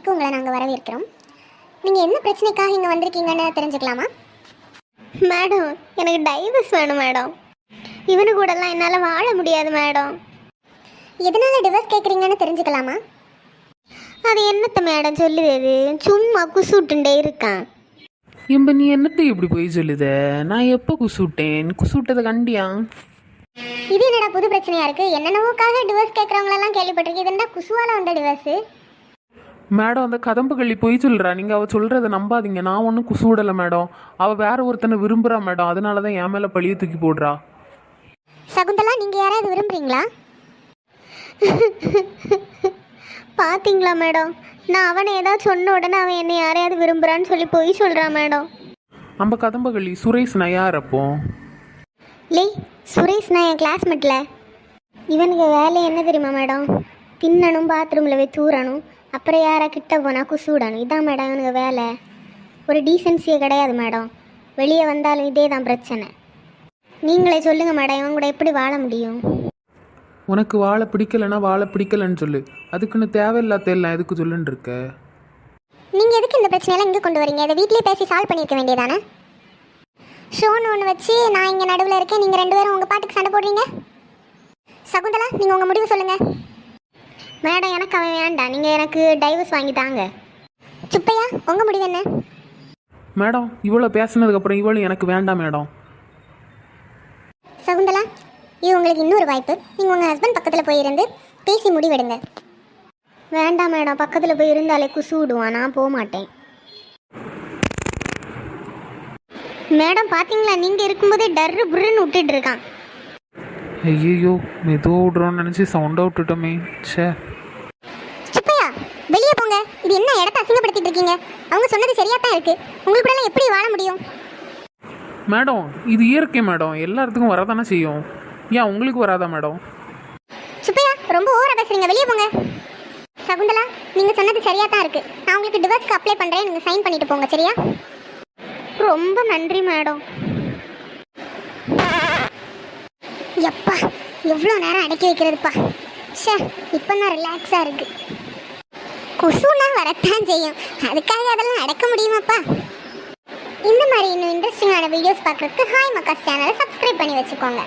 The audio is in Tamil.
மருத்துவமனைக்கு உங்களை நாங்கள் வரவேற்கிறோம். நீங்கள் என்ன பிரச்சனைக்காக இங்கே வந்திருக்கீங்கன்னு தெரிஞ்சுக்கலாமா? மேடம், எனக்கு டைவர்ஸ் வேணும் மேடம். இவனு கூடலாம் என்னால் வாழ முடியாது மேடம். எதனால் டிவோர்ஸ் கேட்குறீங்கன்னு தெரிஞ்சுக்கலாமா? அது என்னத்த மேடம் சொல்லுது, சும்மா குசுட்டுண்டே இருக்கான். இப்போ நீ என்னத்தை இப்படி போய் சொல்லுத? நான் எப்போ குசுட்டேன்? குசுட்டதை கண்டியா? இது என்னடா புது பிரச்சனையாக இருக்குது? என்னென்னவோக்காக டிவோர்ஸ் கேட்குறவங்களெல்லாம் கேள்விப்பட்டிருக்கு. இதுண்டா குசுவால் வந்த டிவோர்ஸு? மேடம், அந்த கதம்பு கள்ளி போய் சொல்கிறா. நீங்கள் அவள் சொல்கிறத நம்பாதீங்க. நான் ஒன்றும் குசுவிடலை மேடம். அவள் வேற ஒருத்தனை விரும்புகிறா மேடம். அதனால தான் என் மேலே பழியை தூக்கி போடுறா. சகுந்தலா, நீங்கள் யாராவது விரும்புகிறீங்களா? பார்த்தீங்களா மேடம், நான் அவனை ஏதாவது சொன்ன உடனே அவன் என்னை யாரையாவது விரும்புகிறான்னு சொல்லி போய் சொல்கிறான் மேடம். நம்ம கதம்பகள்ளி சுரேஷ் நான் யார் அப்போ? லே, சுரேஷ் நான் என் கிளாஸ்மேட்டில். இவனுக்கு வேலை என்ன தெரியுமா மேடம்? தின்னணும், பாத்ரூமில் போய் தூரணும், அப்புறம் யாரா கிட்ட போனால் குசுவிடணும். இதான் மேடம் இவனுக்கு வேலை. ஒரு டீசென்சியே கிடையாது மேடம். வெளியே வந்தாலும் இதே தான் பிரச்சனை. நீங்களே சொல்லுங்கள் மேடம், இவன் கூட எப்படி வாழ முடியும்? உனக்கு வாழை பிடிக்கலைன்னா வாழை பிடிக்கலன்னு சொல்லு. அதுக்குன்னு தேவையில்லாத எல்லாம் எதுக்கு சொல்லுன்னு இருக்க? நீங்கள் எதுக்கு இந்த பிரச்சனையெல்லாம் இங்கே கொண்டு வரீங்க? இதை வீட்லேயே பேசி சால்வ் பண்ணியிருக்க வேண்டியதானே? ஷோன்னு ஒன்று வச்சு நான் இங்கே நடுவில் இருக்கேன், நீங்கள் ரெண்டு பேரும் உங்கள் பாட்டுக்கு சண்டை போடுறீங்க. சகுந்தலா, நீங்கள் உங்கள் முடிவு சொல்லுங்கள். மேடம், எனக்கு அவன் வேண்டாம். நீங்கள் எனக்கு டைவர்ஸ் வாங்கி தாங்க. சுப்பையா, உங்கள் முடிவு என்ன? மேடம், இவ்வளோ பேசினதுக்கப்புறம் இவ்வளோ எனக்கு வேண்டாம் மேடம். சகுந்தலா, இது உங்களுக்கு இன்னொரு வாய்ப்பு. நீங்கள் உங்கள் ஹஸ்பண்ட் பக்கத்தில் போயிருந்து பேசி முடிவெடுங்க. வேண்டாம் மேடம், பக்கத்தில் போய் இருந்தாலே குசு விடுவான். நான் போக மாட்டேன். மேடம் பார்த்தீங்களா, நீங்கள் இருக்கும்போதே டர்ரு புருன்னு விட்டுட்டு இருக்கான். ஐயோ, மெதுவாக விட்றோன்னு நினச்சி சவுண்டாக விட்டுட்டோமே. சே, சுப்பையா, வெளியே போங்க. இது என்ன இடத்த அசிங்கப்படுத்திட்டு இருக்கீங்க? அவங்க சொன்னது சரியா தான் இருக்கு. உங்களுக்கு கூட எப்படி வாழ முடியும்? மேடம், இது இயற்கை மேடம். எல்லா இடத்துக்கும் வரதானே செய்யும். ஏன் உங்களுக்கு வராதா மேடம்? சுப்பையா, ரொம்ப ஓவரா பேசுறீங்க. வெளியே போங்க. சகுந்தலா, நீங்கள் சொன்னது சரியா தான் இருக்கு. நான் உங்களுக்கு டிவோர்ஸ்க்கு அப்ளை பண்ணுறேன். நீங்கள் சைன் பண்ணிட்டு போங்க, சரியா? ரொம்ப நன்றி மேடம். எப்பா, எவ்வளோ நேரம் அடக்கி வைக்கிறதுப்பா. ஷே, இப்போ தான் ரிலாக்ஸாக இருக்கு. குசுனா வரத்தான் செய்யும், அதுக்காக அதெல்லாம் அடக்க முடியுமாப்பா? இந்த மாதிரி இன்னும் இன்ட்ரெஸ்டிங்கான வீடியோஸ் பார்க்குறதுக்கு ஹாய் மக்காஸ் சேனலை சப்ஸ்கிரைப் பண்ணி வச்சுக்கோங்க.